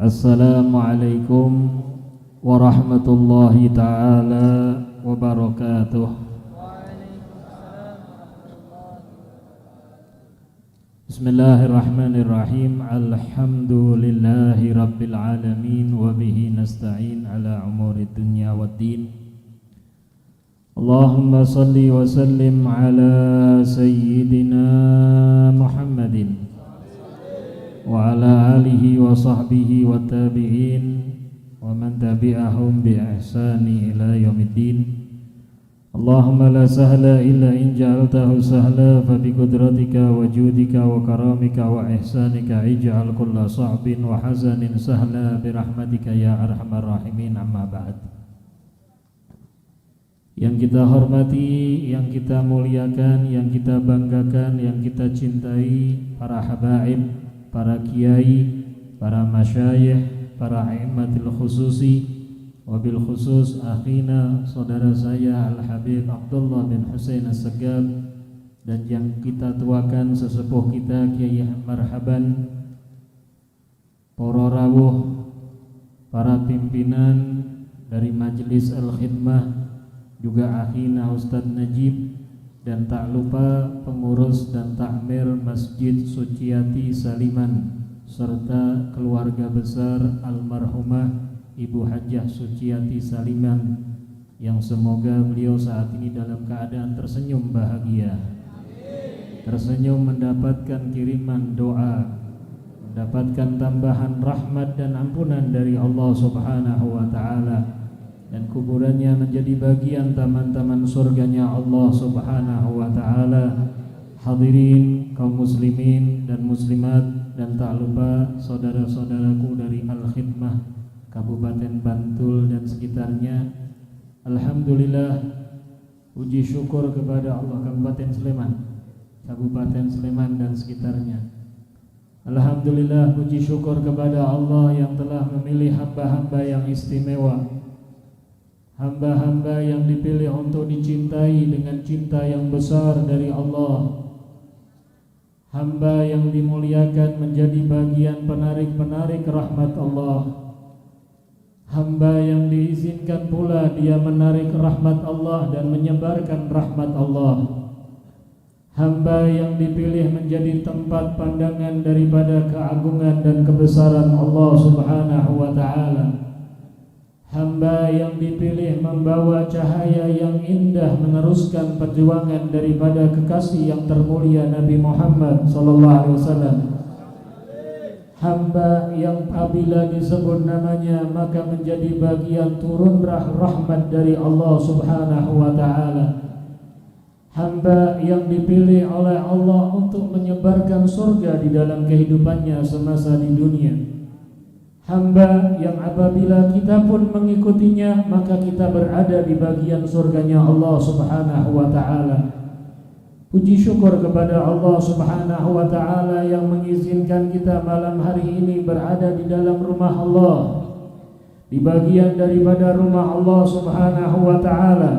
Assalamualaikum warahmatullahi ta'ala wabarakatuh. Bismillahirrahmanirrahim. Alhamdulillahi rabbil alamin. Wabihi nasta'in ala umurid dunya waddin. Allahumma salli wa sallim ala sayyidina Muhammadin wa ala alihi wa sahbihi wa tabi'in wa man tabi'ahum bi ihsani ila yaumiddin. Allahumma la sahla illa in ja'altahu sahla fa bi qudratika wa judika wa karamika wa ihsanika ij'al kulla sa'bin wa hazanin sahla bi rahmatika ya arhamar rahimin. Amma ba'd. Yang kita hormati, yang kita muliakan, yang kita banggakan, yang kita cintai, para habaib, para kiai, para masyayikh, para a'immatul khususi, wabil khusus akhina saudara saya Al-Habib Abdullah bin Husain As-Segaf, dan yang kita tuakan sesepuh kita Kiai Marhaban, para rawuh, para pimpinan dari Majelis Al-Khidmah, juga akhina Ustadz Najib, dan tak lupa pengurus dan takmir Masjid Suciati Saliman serta keluarga besar almarhumah Ibu Hajjah Suciati Saliman, yang semoga beliau saat ini dalam keadaan tersenyum bahagia, tersenyum mendapatkan kiriman doa, mendapatkan tambahan rahmat dan ampunan dari Allah Subhanahu wa ta'ala, dan kuburannya menjadi bagian taman-taman surganya Allah Subhanahu wa ta'ala. Hadirin kaum muslimin dan muslimat, dan tak lupa saudara-saudaraku dari Al-Khidmah Kabupaten Bantul dan sekitarnya. Alhamdulillah, puji syukur kepada Allah. Kabupaten Sleman dan sekitarnya. Alhamdulillah, puji syukur kepada Allah yang telah memilih hamba-hamba yang istimewa, hamba-hamba yang dipilih untuk dicintai dengan cinta yang besar dari Allah, hamba yang dimuliakan menjadi bagian penarik-penarik rahmat Allah, hamba yang diizinkan pula dia menarik rahmat Allah dan menyebarkan rahmat Allah, hamba yang dipilih menjadi tempat pandangan daripada keagungan dan kebesaran Allah Subhanahu wa ta'ala, hamba yang dipilih membawa cahaya yang indah meneruskan perjuangan daripada kekasih yang termulia Nabi Muhammad sallallahu alaihi wasallam, hamba yang apabila disebut namanya maka menjadi bagian turun rahmat dari Allah Subhanahu wa ta'ala, hamba yang dipilih oleh Allah untuk menyebarkan surga di dalam kehidupannya semasa di dunia, hamba yang apabila kita pun mengikutinya maka kita berada di bagian surganya Allah Subhanahu wa ta'ala. Puji syukur kepada Allah Subhanahu wa ta'ala yang mengizinkan kita malam hari ini berada di dalam rumah Allah, di bagian daripada rumah Allah Subhanahu wa ta'ala,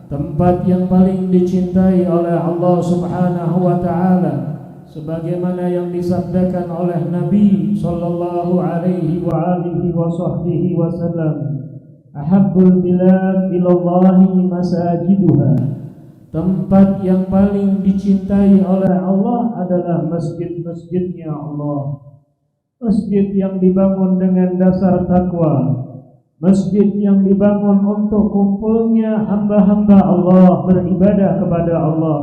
tempat yang paling dicintai oleh Allah Subhanahu wa ta'ala, sebagaimana yang disabdakan oleh Nabi sallallahu alaihi wa alihi wa sahbihi wasallam, ahabbul bilad ilallahi masajiduha, tempat yang paling dicintai oleh Allah adalah masjid-masjidnya Allah, masjid yang dibangun dengan dasar takwa, masjid yang dibangun untuk kumpulnya hamba-hamba Allah beribadah kepada Allah,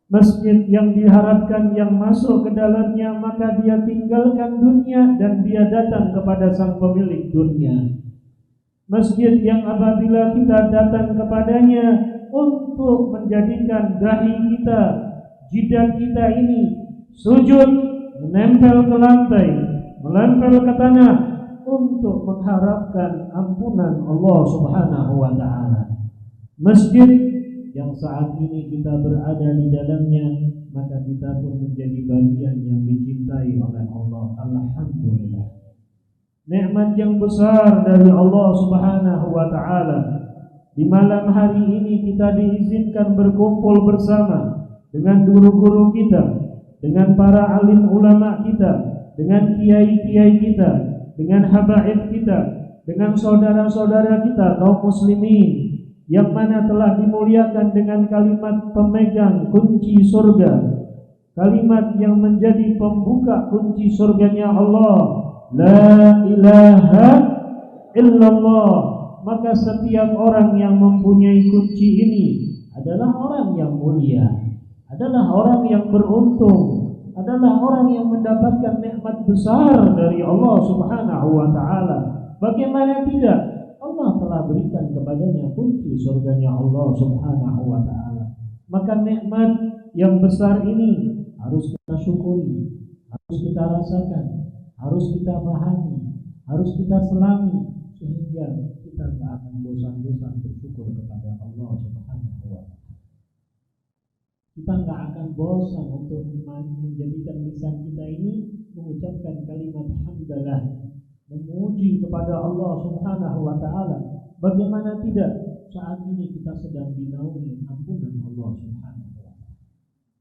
masjid yang diharapkan yang masuk ke dalamnya maka dia tinggalkan dunia dan dia datang kepada sang pemilik dunia, masjid yang apabila kita datang kepadanya untuk menjadikan dahi kita, jidat kita ini sujud, menempel ke lantai, menempel ke tanah untuk mengharapkan ampunan Allah Subhanahu wa ta'ala. Masjid yang saat ini kita berada di dalamnya, maka kita pun menjadi bagian yang dicintai oleh Allah. Alhamdulillah, nikmat yang besar dari Allah Subhanahu wa ta'ala. Di malam hari ini kita diizinkan berkumpul bersama dengan guru-guru kita, dengan para alim ulama kita, dengan kiai-kiai kita, dengan habaib kita, dengan saudara-saudara kita kaum muslimin yang mana telah dimuliakan dengan kalimat pemegang kunci surga, kalimat yang menjadi pembuka kunci surganya Allah, la ilaha illallah. Maka setiap orang yang mempunyai kunci ini adalah orang yang mulia, adalah orang yang beruntung, adalah orang yang mendapatkan nikmat besar dari Allah Subhanahu wa taala. Bagaimana tidak? Allah telah berikan kepadanya kunci surganya Allah Subhanahu wa taala. Maka nikmat yang besar ini harus kita syukuri, harus kita rasakan, harus kita pahami, harus kita selami, sehingga kita tidak akan bosan-bosan bersyukur kepada Allah Subhanahu wa taala. Kita tidak akan bosan untuk menjadikan lisan kita ini mengucapkan kalimat hamdalah, memuji kepada Allah Subhanahu wa taala. Bagaimana tidak? Saat ini kita sedang dinaungi ampunan Allah Subhanahu wa taala.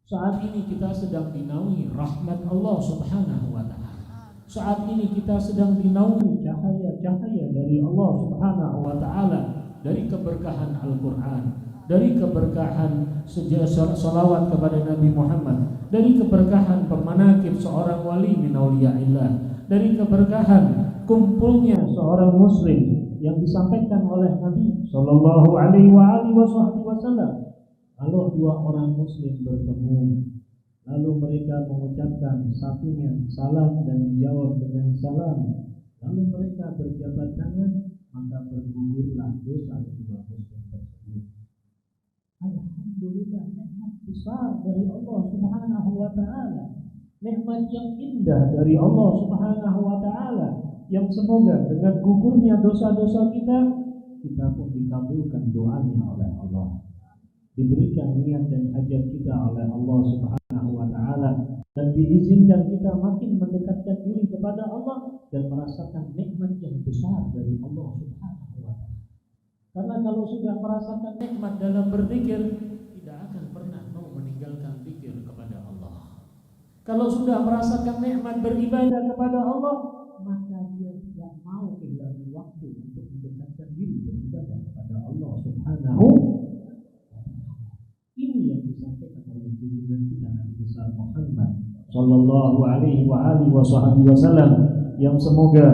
Saat ini kita sedang dinaungi rahmat Allah Subhanahu wa taala. Saat ini kita sedang dinaungi cahaya-cahaya dari Allah Subhanahu wa taala, dari keberkahan Al-Qur'an, dari keberkahan salawat kepada Nabi Muhammad, dari keberkahan pemanakib seorang wali min auliyaillah, dari keberkahan kumpulnya seorang muslim yang disampaikan oleh Nabi sallallahu alaihi wasallam. Kalau dua orang muslim bertemu, lalu mereka mengucapkan satunya salam dan dijawab dengan salam, lalu mereka berjabat tangan, maka bergugurlah dosa kedua muslim tersebut. Alhamdulillah, nikmat besar dari Allah Subhanahu wa taala, nikmat yang indah dari Allah Subhanahu wa taala, yang semoga dengan gugurnya dosa-dosa kita pun dikabulkan doanya oleh Allah, diberikan niat dan hajat kita oleh Allah Subhanahu wa taala, dan diizinkan kita makin mendekatkan diri kepada Allah dan merasakan nikmat yang besar dari Allah Subhanahu wa taala. Karena kalau sudah merasakan nikmat dalam berzikir, tidak akan pernah mau meninggalkan zikir kepada Allah. Kalau sudah merasakan nikmat beribadah kepada Allah, maka dia tidak mau kehilangan waktu untuk mendekatkan diri beribadah kepada Allah Subhanahu. Ini yang disampaikan oleh junjungan kita Nabi besar Muhammad sallallahu alaihi wasallam, yang semoga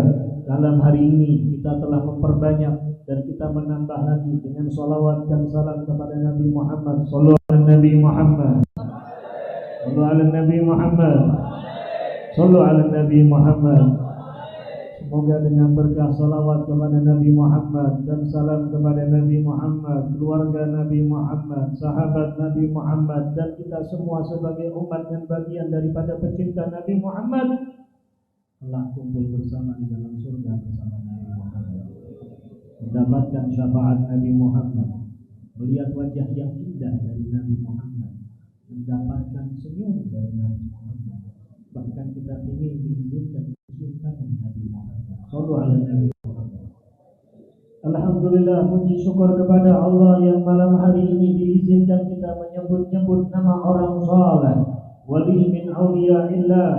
dalam hari ini kita telah memperbanyak dan kita menambah lagi dengan salawat dan salam kepada Nabi Muhammad sallallahu alaihi Muhammad sallallahu alaihi Nabi Muhammad sallallahu alaihi Nabi Muhammad. Semoga dengan berkah salawat kepada Nabi Muhammad dan salam kepada Nabi Muhammad, keluarga Nabi Muhammad, sahabat Nabi Muhammad, dan kita semua sebagai umat dan bagian daripada pecinta Nabi Muhammad telah kumpul bersama di dalam surga bersama Nabi Muhammad, mendapatkan syafaat Nabi Muhammad, melihat wajah yang indah dari Nabi Muhammad, mendapatkan senyum dari Nabi Muhammad. Bahkan kita ingin diizinkan cium tangan Nabi Muhammad sallallahu alaihi wasallam. Alhamdulillah, puji syukur kepada Allah yang malam hari ini diizinkan kita menyebut-nyebut nama orang saleh, wali min auliyaillah,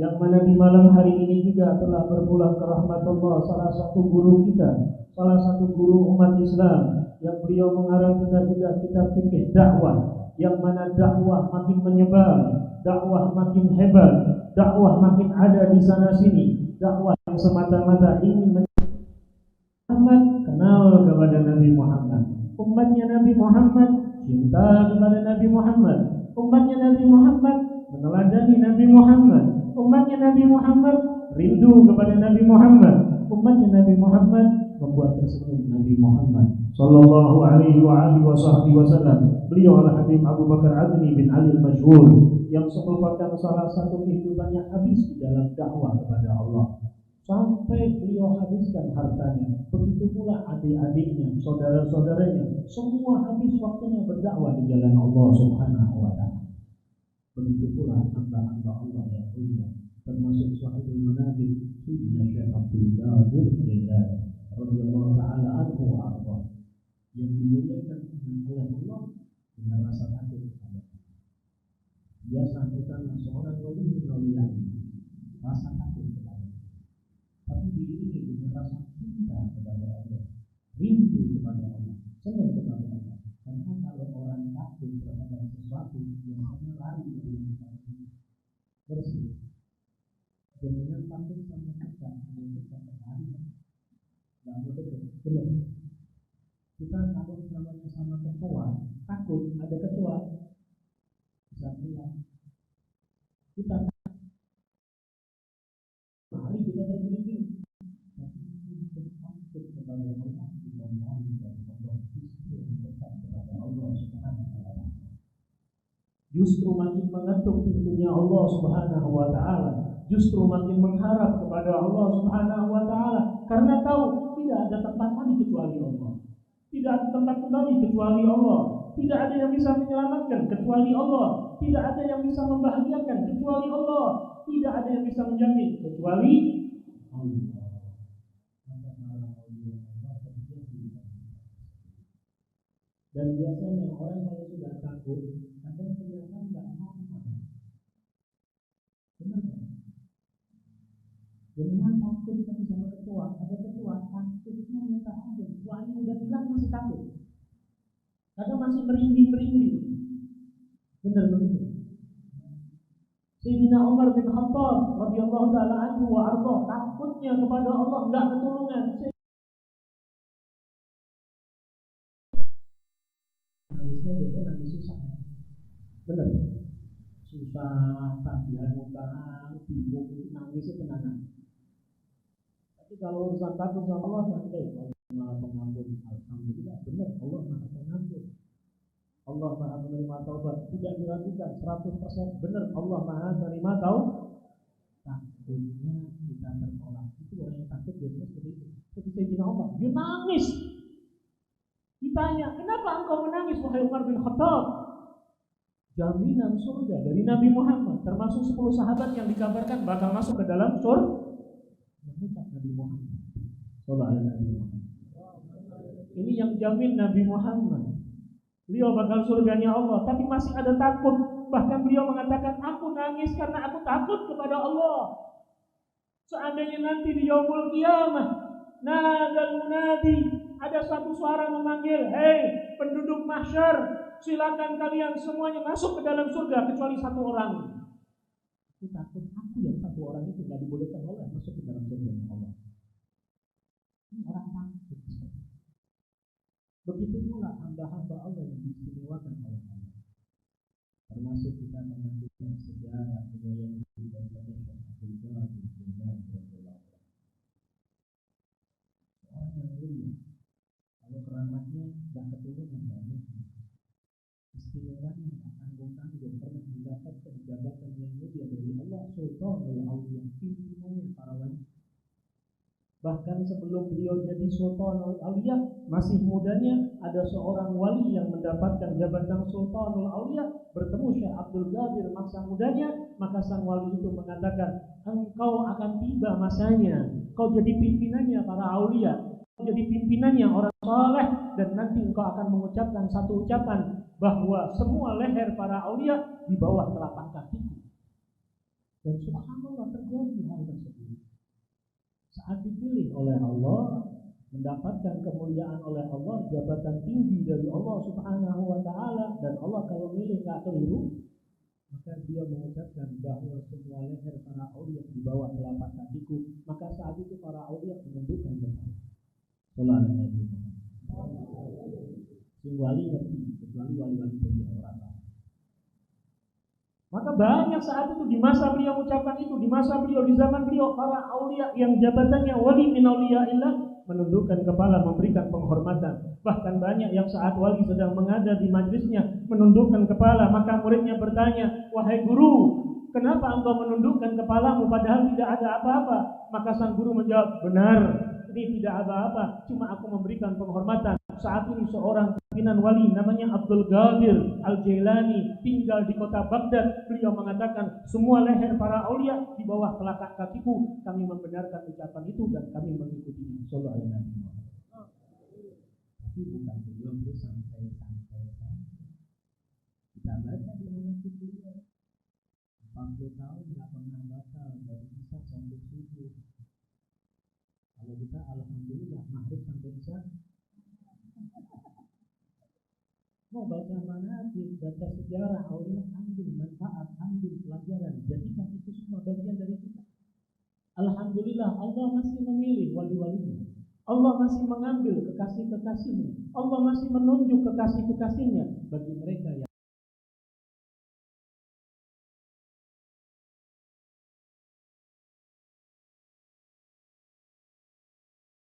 yang mana di malam hari ini juga telah berpulang ke rahmatullah salah satu guru kita, salah satu guru umat Islam, yang beliau mengarang kita juga kitab fikih dakwah, yang mana dakwah makin menyebar, dakwah makin hebat, dakwah makin ada di sana sini, dakwah yang semata-mata ingin Muhammad kenal kepada Nabi Muhammad, umatnya Nabi Muhammad cinta kepada Nabi Muhammad, umatnya Nabi Muhammad meneladani Nabi Muhammad, umatnya Nabi Muhammad rindu kepada Nabi Muhammad, umatnya Nabi Muhammad membuat tersenyum Nabi Muhammad sallallahu alaihi wasallam. Beliau adalah Habib Abu Bakar Adni bin Ali al-Masyhur, yang merupakan salah satu kehidupannya habis di dalam dakwah kepada Allah sampai beliau habiskan hartanya. Begitu pula adik-adiknya, saudara-saudaranya, semua habis waktunya berdakwah di jalan Allah Subhanahu wa taala. Begitu pula hamba-hamba Allah yang mulia, termasuk Sahibul Manaqib Sayyidina Syekh Abdul Qadir Jailani radhiyallahu taala anhu wa arda, yang dimuliakan oleh Allah dengan rasa takut kepada Allah. Dia sangkutan seorang wali min auliya, rasa takut kepada Allah. Tapi diiringi dengan rasa cinta kepada Allah, rindu kepada Allah, senang kepada Allah. Karena kalau orang takut terhadap sesuatu yang hanya lari dari yang bersih. Dengan takut sama kita, kita terlari, nggak mau dekat. Benar. Kita takut sama kecoa, takut ada kecoa bisa bilang. Kita lari kita tergelincir. Tapi takut kepada Allah, kita lari dari Allah, justru dekat kepada Allah Subhanahu wa Ta'ala. Justru makin mengetuk pintunya Allah Subhanahu wa Ta'ala. Justru makin mengharap kepada Allah Subhanahu wa Ta'ala, karena tahu tidak ada tempat lagi kecuali Allah. Tidak ada tempat kembali kecuali Allah. Tidak ada yang bisa menyelamatkan kecuali Allah. Tidak ada yang bisa membahagiakan kecuali Allah. Tidak ada yang bisa menjamin kecuali Allah. Dan biasanya orang kalau sudah takut, kadang kelihatan nggak mau. Benar kan? Jangan takut tapi sama kecoa. Ada kecoa takutnya minta ampun. Kecoanya udah bilang masih takut. Kadang masih merinding. Benar begitu. Sayyidina Umar bin Khattab radhiyallahu taala anhu wa arda, takutnya kepada Allah, enggak ketulungan. Nangisnya biasanya nangis susah. Benar. Susah, tagihan utang, bingung, nangisnya tenangan. Tapi kalau urusan takut sama Allah, santai. Maha pengampun, alhamdulillah, benar, Allah maha pengampun. Allah maha menerima taubat, tidak diragukan, 100% benar, Allah maha menerima taubat. Takutnya kita tertolak. Itu orang yang takut biasanya seperti itu. Seperti Sayyidina Umar, dia nangis. Ditanya, kenapa engkau menangis wahai Umar bin Khattab? Jaminan surga dari Nabi Muhammad, termasuk 10 sahabat yang dikabarkan bakal masuk ke dalam surga. Mengucap Nabi Muhammad sallallahu alaihi wasallam. Ini yang jamin Nabi Muhammad. Beliau bakal surganya Allah, tapi masih ada takut. Bahkan beliau mengatakan, aku nangis karena aku takut kepada Allah. Seandainya nanti di yaumul qiyamah, nadal munadi, ada satu suara memanggil, hei penduduk mahsyar, silakan kalian semuanya masuk ke dalam surga kecuali satu orang. Aku takut aku yang satu orang itu tidak dibolehkan Allah masuk ke dalam surga Allah. Ini orang takut. Begitu pula hamba-hamba Allah yang diistimewakan oleh Allah. Termasuk kita menentukan sejarah riwayat dan tradisi Abdul Ghani orang yang mulia. Kalau keramatnya tidak keturunan banyak. Istimewanya tanggung-tanggung pernah mendapatkan jabatan yang mulia dari Allah Sultanul Auliya, pimpinannya para wali. Bahkan sebelum beliau jadi Sultanul Auliya, masih mudanya ada seorang wali yang mendapatkan jabatan Sultanul Auliya, bertemu Syekh Abdul Qadir masa mudanya, maka sang wali itu mengatakan, engkau akan tiba masanya, kau jadi pimpinannya para aulia, kau jadi pimpinannya orang saleh, dan nanti engkau akan mengucapkan satu ucapan bahwa semua leher para aulia di bawah telapak kakiku. Dan subhanallah terjadi hal tersebut. Saat dipilih oleh Allah, mendapatkan kemuliaan oleh Allah, jabatan tinggi dari Allah Subhanahu wa Ta'ala, dan Allah kalau milih tak keliru, maka dia mengucapkan bahwa semua leher para aulia di bawah telapak kakiku. Maka saat itu para aulia menundukkan kepala. Sallallahu alaihi wasallam. Si wali ngerti, kecuali wali-wali dari orang lain. Maka banyak saat itu di masa beliau mengucapkan itu, di masa beliau, di zaman beliau, para aulia yang jabatannya wali min auliyaillah menundukkan kepala, memberikan penghormatan. Bahkan banyak yang saat wali sedang mengada di majlisnya menundukkan kepala, maka muridnya bertanya, wahai guru, kenapa engkau menundukkan kepalamu padahal tidak ada apa-apa? Maka sang guru menjawab, benar, ini tidak apa-apa, cuma aku memberikan penghormatan. Saat ini seorang pimpinan wali namanya Abdul Qadir Al-Jailani tinggal di kota Baghdad. Beliau mengatakan semua leher para aulia di bawah telapak kakiku. Kami membenarkan ucapan itu dan kami mengikutinya. Sallallahu alaihi wasallam. Tapi bukan beliau santai-santai. Kita baca di mana beliau 40 tahun tidak pernah batal dari Isya sampai subuh. Kalau kita alhamdulillah maghrib sampai isya. Mau baca manhaj, baca sejarah, aulia, ambil manfaat, ambil pelajaran. Jadikan itu semua bagian dari kita. Alhamdulillah Allah masih memilih wali-walinya. Allah masih mengambil kekasih-kekasihnya. Allah masih menunjuk kekasih-kekasihnya bagi mereka yang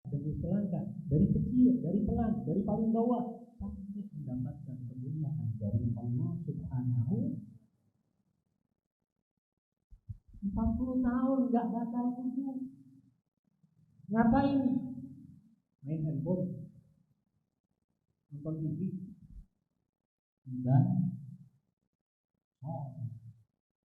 demi selangkah, dari kecil, dari pelan, dari paling bawah sampai mendapatkan kemuliaan dari Allah Subhanahu. 40 tahun nggak batal wudu. Ngapain? Main handphone, nonton TV, enggak.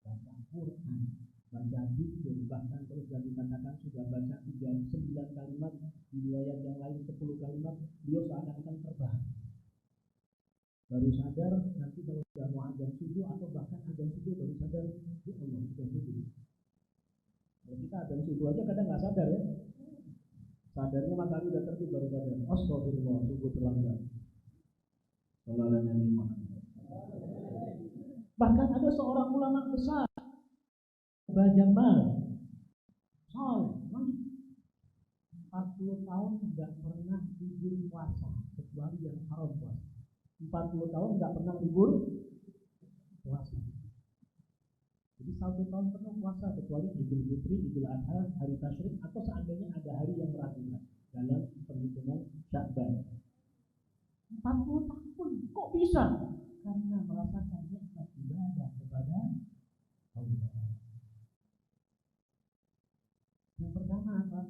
Baca Quran, baca zikir, bahkan terus dikatakan sudah baca 9 kalimat, di riwayat yang lain 10 kalimat, beliau seakan-akan terbang. Baru sadar nanti kalau sudah mau azan subuh atau bahkan azan subuh baru sadar, ya Allah sudah subuh. Kalau kita azan subuh aja kadang nggak sadar ya. Sadarnya matahari udah terbit baru sadar. Astagfirullah, subuh terlambat. Sallallahu alaihi wasallam. Bahkan ada seorang ulama besar, Abul Jamal, Saleh, 40 tahun tidak pernah libur puasa kecuali yang haram puasa. 40 tahun tidak pernah libur puasa. Jadi 1 tahun penuh puasa kecuali Idul Fitri, Idul Adha, hari Tasyrik atau seandainya ada hari yang meragukan dalam perhitungan Sya'ban. 40 tahun kok bisa? Karena merasakan nikmat ibadah kepada Allah. Yang pertama apa?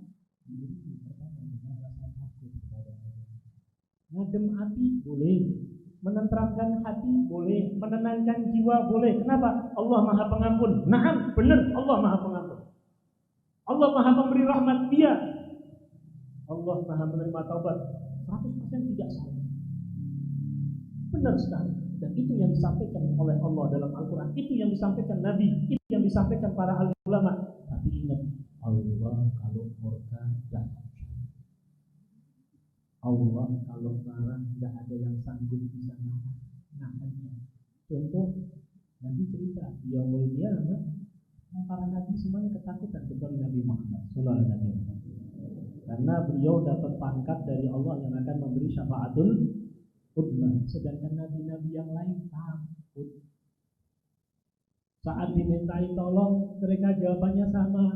Yang pertama dengan rasa takut kepada Allah. Ngadem hati boleh, menenteramkan hati boleh, menenangkan jiwa boleh. Kenapa? Allah Maha Pengampun. Naam, benar, Allah Maha Pengampun. Allah Maha Pemberi rahmat, Dia. Allah Maha menerima taubat. 100% tidak salah. Benar sekali. Dan itu yang disampaikan oleh Allah dalam Al-Quran. Itu yang disampaikan Nabi. Itu yang disampaikan para ahli ulama. Tapi ingat, Allah kalau murka dahsyat. Allah kalau marah tidak ada yang sanggup bisa nahannya. Contoh, Nabi cerita, yaumul qiyamah, para nabi semuanya ketakutan kecuali Nabi Muhammad sallallahu alaihi wasallam. Karena beliau dapat pangkat dari Allah yang akan memberi syafaatul udma, sedangkan nabi-nabi yang lain takut. Saat dimintai tolong, mereka jawabannya sama.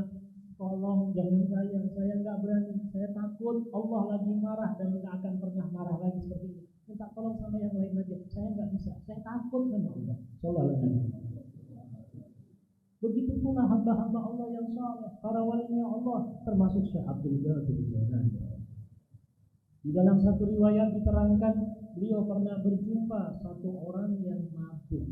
Tolong jangan saya nggak berani, saya takut Allah lagi marah dan tidak akan pernah marah lagi seperti ini. Minta tolong sama yang lain aja, saya nggak bisa, saya takut sama Allah. Sallallahu alaihi wasallam. Begitu pula hamba-hamba Allah yang saleh, para walinya Allah, termasuk Syekh Abdul Qadir Jailani. Di dalam satu riwayat diterangkan beliau pernah berjumpa satu orang yang mabuk.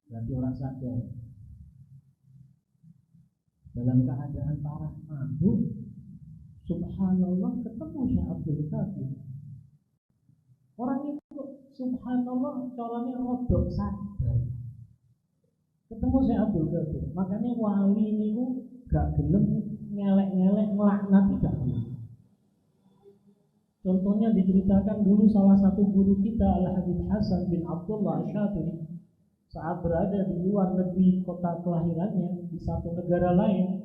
Berarti orang sadar. Dalam keadaan parah mabuk, subhanallah ketemu Syekh Abdul Qadir. Orang itu subhanallah caranya rodok sadar. Ketemu Syekh Abdul Qadir. Makanya wali niku gak gelem ngelek-ngelek ngelaknat tidak. Contohnya diceritakan dulu salah satu guru kita Al-Habib Hasan bin Abdullah Syatiri saat berada di luar negeri kota kelahirannya di satu negara lain,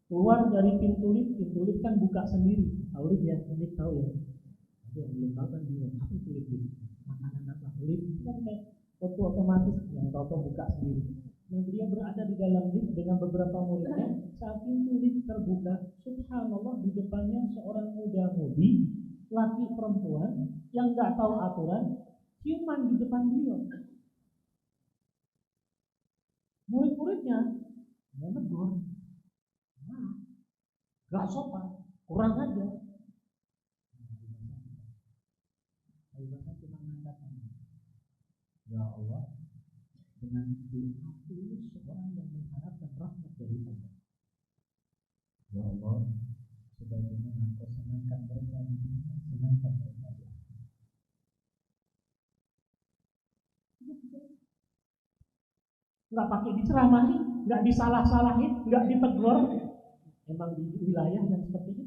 keluar dari pintu lift kan buka sendiri. Tahu lift ya? Lift tahu ya? Tapi yang belum tahu kan bingung, apa itu lift? Makanan apa? Lift kan kayak auto otomatis yang tahu buka sendiri. Nah, beliau berada di dalam lift dengan beberapa muridnya. Saat pintu lift terbuka, subhanallah di depannya seorang muda-mudi, laki perempuan yang nggak tahu aturan, ciuman di depan beliau. Murid-muridnya menegur, nggak sopan, kurang aja. Al-Bahasa cuma mengatakan, ya Allah, dengan doa tulus seorang yang mengharapkan rahmat dari Allah. Ya Allah, sebagaimana Engkau senangkan mereka di dunia, senangkan mereka di akhirat. Nggak pakai diceramahi, nggak disalah-salahin, nggak ditegur. Memang di wilayah yang seperti itu.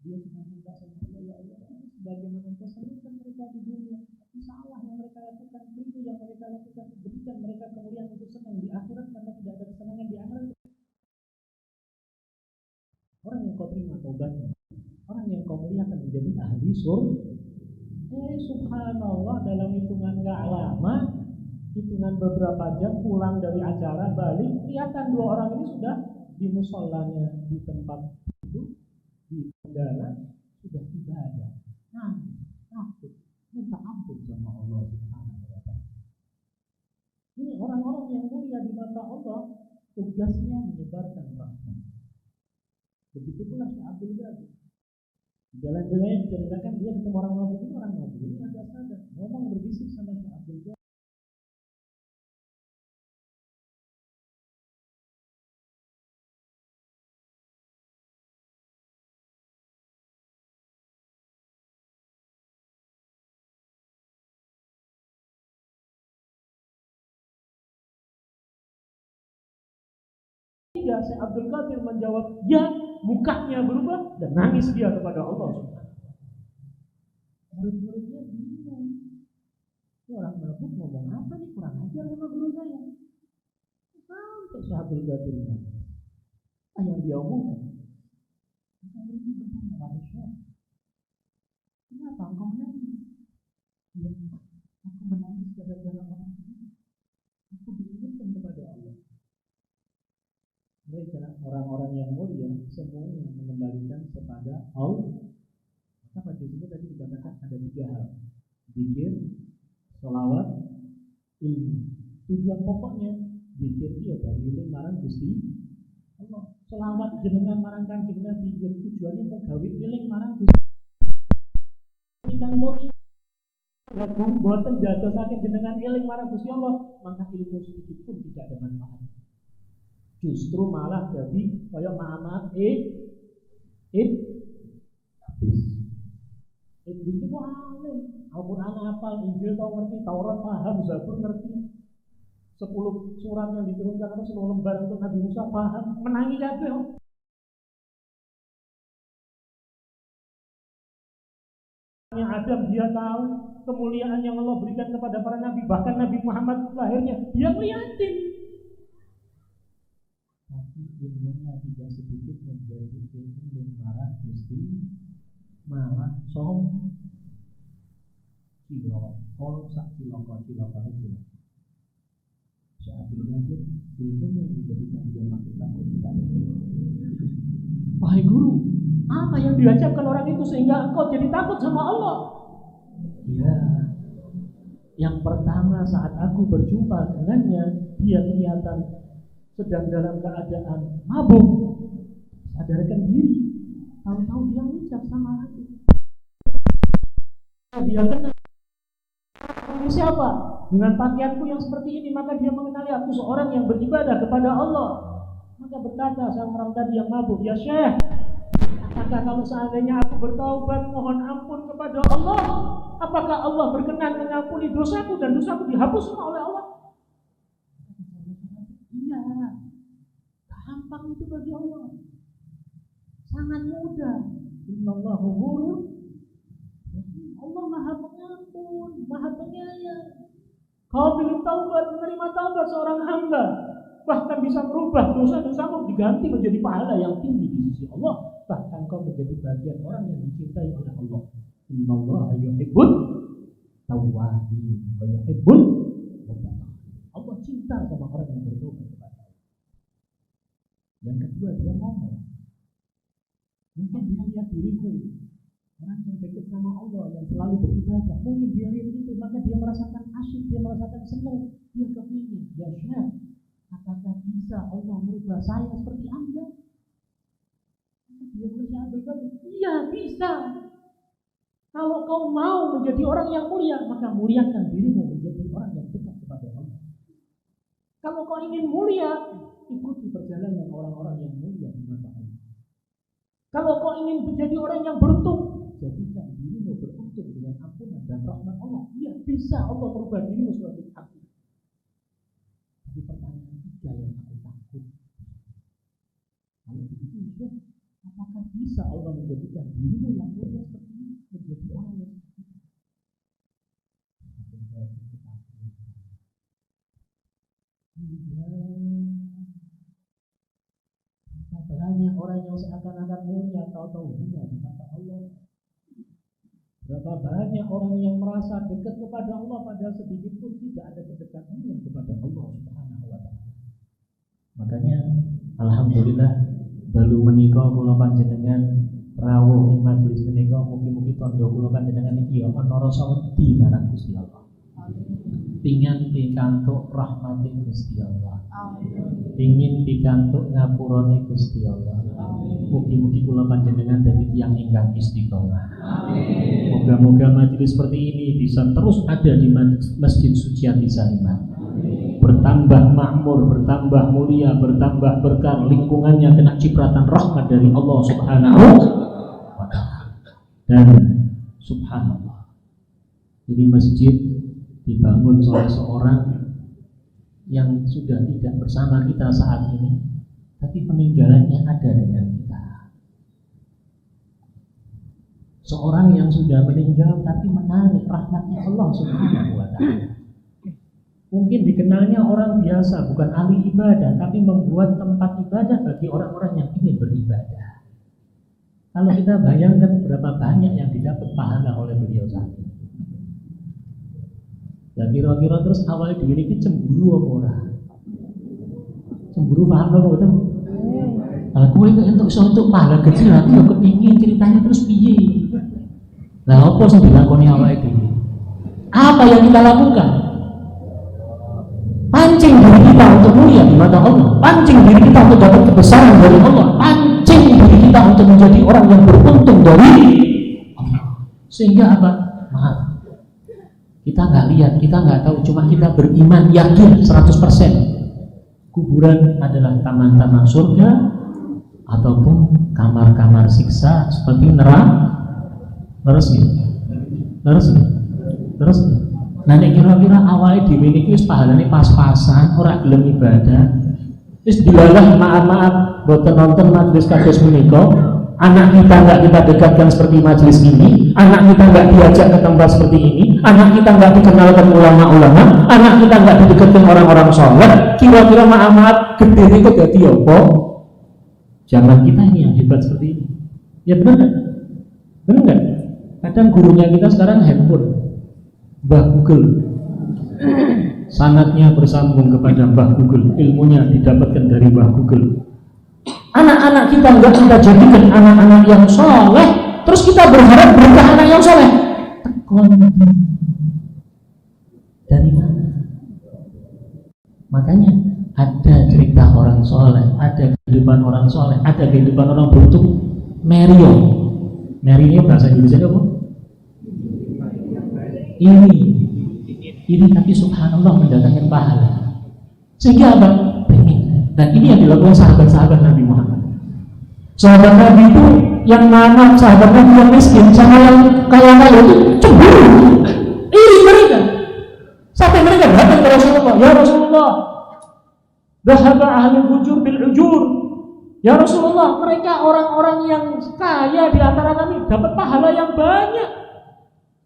Dia cuma minta sama Allah, ya Allah, bagaimana Engkau senangkan mereka di dunia, tapi salah yang mereka lakukan, itu yang mereka lakukan, berikan mereka kemuliaan untuk senang di akhirat, karena tidak ada kesenangan di akhirat. Orang yang kau terima taubatnya, orang yang kau muliakan menjadi ahli surga. Subhanallah, dalam hitungan gak lama, hitungan beberapa jam pulang dari acara balik, kelihatan dua orang ini sudah di musholanya, di tempat itu, di bandara, sudah ibadah. Nah, takut, minta ampun sama Allah Subhanahu wa ta'ala. Ini orang-orang yang mulia di mata Allah, tugasnya menyebarkan rahmat. Begitu pula Syekh Abdul Ghani. Jalan riwayat diceritakan dia ketemu orang mabuk ini agak sadar, ngomong berbisik sama Syekh Abdul Ghani. Syekh Abdul Qadir menjawab, ya, mukanya berubah dan nangis dia kepada Allah Subhanahu wa ta'ala. Murid-muridnya bingung. Ini orang mabuk ngomong apa nih, kurang ajar sama guru saya. Sampai Syekh Abdul Qadir nangis. Yang dia omongkan. Muridnya bertanya, wahai Syekh, kenapa engkau menangis? Ya, aku menangis gara-gara orang ini. Aku diingatkan kepada Allah. Mereka orang-orang yang mulia semuanya mengembalikan kepada Allah. Maka pada sini tadi dikatakan ada 3 hal: zikir, sholawat, ilmu. Tujuan pokoknya zikir dia dari iling marang Gusti Allah. Sholawat jenengan marang Kanjeng Nabi, tujuannya gawe iling marang Gusti. Kan muni lagu boten dadosaken jenengan iling marang Gusti Allah, maka ilmu sedikit pun tidak ada manfaat. Justru malah jadi kaya maaf itu alim, Al-Quran hafal, Injil tahu ngerti, Taurat paham, Zabur ngerti, 10 surat yang diturunkan atau 10 lembar untuk Nabi Musa paham, menangi kabeh. Yang Adam dia tahu kemuliaan yang Allah berikan kepada para nabi, bahkan Nabi Muhammad lahirnya dia ngeliatin. Tapi ilmunya tidak sedikit menjadi ilmu marah Gusti, malah som kilo, sak kilo. Saat belajar ilmu yang dijadikan dia makin takut kepada Allah. Wahai guru, apa yang diajarkan orang itu sehingga engkau jadi takut sama Allah? Ya, yang pertama saat aku berjumpa dengannya, dia kelihatan sedang dalam keadaan mabuk, sadarkan diri, tahu-tahu dia ngucap sama aku. Dia kenal ini siapa? Dengan pakaianku yang seperti ini, maka dia mengenali aku seorang yang beribadah kepada Allah. Maka berkata sang orang tadi yang mabuk, ya Syekh, apakah kalau seandainya aku bertaubat mohon ampun kepada Allah, apakah Allah berkenan mengampuni dosaku dan dosaku dihapus oleh Allah? Iya, gampang itu bagi Allah, sangat mudah. Innallahu ghafurun, Allah maha pengampun, maha penyayang. Qabil taubat, menerima taubat seorang hamba, bahkan bisa merubah dosa-dosamu diganti menjadi pahala yang tinggi di sisi Allah. Bahkan kau menjadi bagian orang yang dicintai oleh Allah. Innallaha yuhibbut tawwabin wa yuhibbul mutatahhirin. Allah cinta sama orang yang bertobat kepada Allah. Yang kedua, dia ngomong, mungkin dia lihat diriku, orang yang dekat sama Allah, yang selalu beribadah, mungkin dia lihat itu, maka dia merasakan asyik, dia merasakan senang, dia kepingin, ya Syekh, apakah bisa Allah merubah saya seperti Anda? Dia berkata, iya bisa. Kalau kau mau menjadi orang yang mulia, maka muliakan dirimu menjadi orang yang dekat kepada Allah. Kalau kau ingin mulia, ikuti perjalanan orang-orang yang mulia di mata Allah. Kalau kau ingin menjadi orang yang beruntung, jadikan dirimu beruntung dengan ampunan dan rahmat Allah. Iya bisa Allah merubah dirimu sebagai ampunan. Tapi pertanyaan, inilah yang aku takut. Kalau begitu ya, apakah bisa Allah menjadikan dirimu yang mulia seperti ini menjadi orang yang banyak orang yang seakan-akan mulia tahu-tahu hina di mata Allah. Berapa banyak orang yang merasa dekat kepada Allah padahal sedikit pun tidak ada kedekatannya kepada Allah Subhanahu wa taala. Makanya alhamdulillah dalu menika kula panjenengan rawuh ing majelis menika mugi-mugi tandha kula panjenengan iki ya ana rasa wedi marang Gusti Allah. Pingin pikantuk rahmating Gusti Allah. Pingin pikantuk ngapurane Gusti Allah. Mugi-mugi kula panjenengan dadi tiyang ingkang istiqomah. Moga-moga majelis seperti ini bisa terus ada di Masjid Suci Ati Saliman. Bertambah makmur, bertambah mulia, bertambah berkah, lingkungannya kena cipratan rahmat dari Allah Subhanahu wa taala. Dan subhanallah, ini masjid dibangun oleh seorang yang sudah tidak bersama kita saat ini, tapi peninggalannya ada dengan kita. Seorang yang sudah meninggal tapi menarik rahmatnya Allah Subhanahu wa taala. Mungkin dikenalnya orang biasa, bukan ahli ibadah, tapi membuat tempat ibadah bagi orang-orang yang ingin beribadah. Kalau kita bayangkan berapa banyak yang didapat pahala oleh beliau saat ini. Ya kira-kira terus awalnya dimiliki cemburu apa ora? Cemburu paham apa betul? Kalau kowe untuk suatu pahala kecil aku yo kepingin ceritanya terus piye? Lah apa sing dilakoni awake dhewe? Apa yang kita lakukan? Pancing diri kita untuk mulia di mata Allah, pancing diri kita untuk dapat kebesaran dari Allah, pancing diri kita untuk menjadi orang yang beruntung dari Allah. Sehingga apa? Maaf, kita nggak lihat, kita nggak tahu, cuma kita beriman yakin 100% kuburan adalah taman-taman surga ataupun kamar-kamar siksa seperti neraka. Terus nah nek kira-kira awalnya dimiliki wis pahalane pas-pasan, ora gelem ibadah, wis dilalah maaf boten nonton majelis kados menika, anak kita enggak kita dekatkan seperti majelis ini, anak kita enggak diajak ke tempat seperti ini, anak kita enggak dikenalkan ulama-ulama, anak kita enggak didekatkan orang-orang soleh, kira-kira maaf gede niku dadi apa? Zaman kita ini yang hebat seperti ini. Ya benar enggak? Benar enggak? Kadang gurunya kita sekarang handphone, Mbah Google, sanadnya bersambung kepada Mbah Google, ilmunya didapatkan dari Mbah Google. Anak-anak kita enggak kita jadikan anak-anak yang soleh, terus kita berharap berkah anak yang soleh. Tekon dari mana? Makanya ada cerita orang soleh, ada kehidupan orang soleh, ada kehidupan orang beruntung. Merio ini bahasa Indonesia apa? Ini tapi subhanallah mendatangkan pahala. Sehingga apa? Dan ini yang dilakukan sahabat-sahabat Nabi Muhammad. Sahabat Nabi itu yang mana sahabat Nabi yang miskin sama yang kaya-kaya itu cemburu, iri mereka. Sampai mereka datang ke Rasulullah, ya Rasulullah, dhahaba ahlul fujur bil ujur. Ya Rasulullah, mereka orang-orang yang kaya di antara kami dapat pahala yang banyak.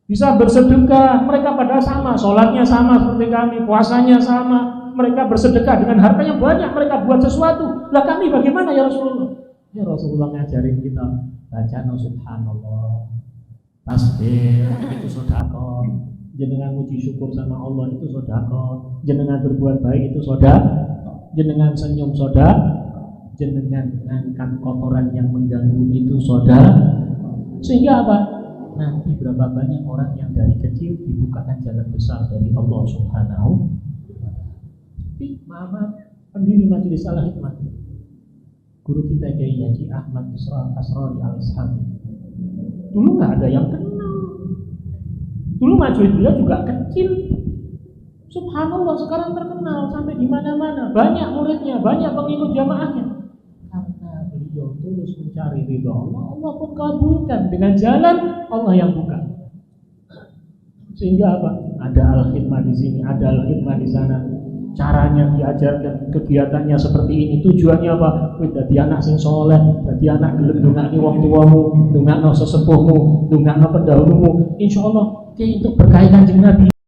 Bisa bersedekah, mereka pada sama, sholatnya sama seperti kami, puasanya sama, mereka bersedekah dengan hartanya banyak, mereka buat sesuatu. Lah kami bagaimana ya Rasulullah? Ya Rasulullah ngajarin kita baca subhanallah, tasbih itu sedekah, jenengan muji syukur sama Allah itu sedekah, jenengan berbuat baik itu sedekah, jenengan senyum sedekah, jenengan mengangkat kotoran yang mengganggu itu sedekah. Sehingga apa? Nanti berapa banyak orang yang dari kecil dibukakan jalan besar dari Allah Subhanahu wa ta'ala. Tapi maaf, pendiri Majelis Al-Hikmah, guru kita Kiai Haji Ahmad Asrori Al-Ishami, dulu nggak ada yang kenal. Dulu majelis dia juga kecil. Subhanallah, sekarang terkenal sampai di mana-mana, banyak muridnya, banyak pengikut jamaahnya. Karena beliau tulus mencari ridha Allah, Allah pun kabulkan dengan jalan Allah yang buka. Sehingga apa? Ada al-khidmah di sini, ada al-khidmah di sana. caranya diajarkan, kegiatannya seperti ini. Tujuannya apa? Kowe dadi anak sing saleh, dadi anak gelem ndongakne wong tuamu, ndongakno sesepuhmu, ndongakno pendahulumu. Insyaallah ki untuk berkah Kanjeng Nabi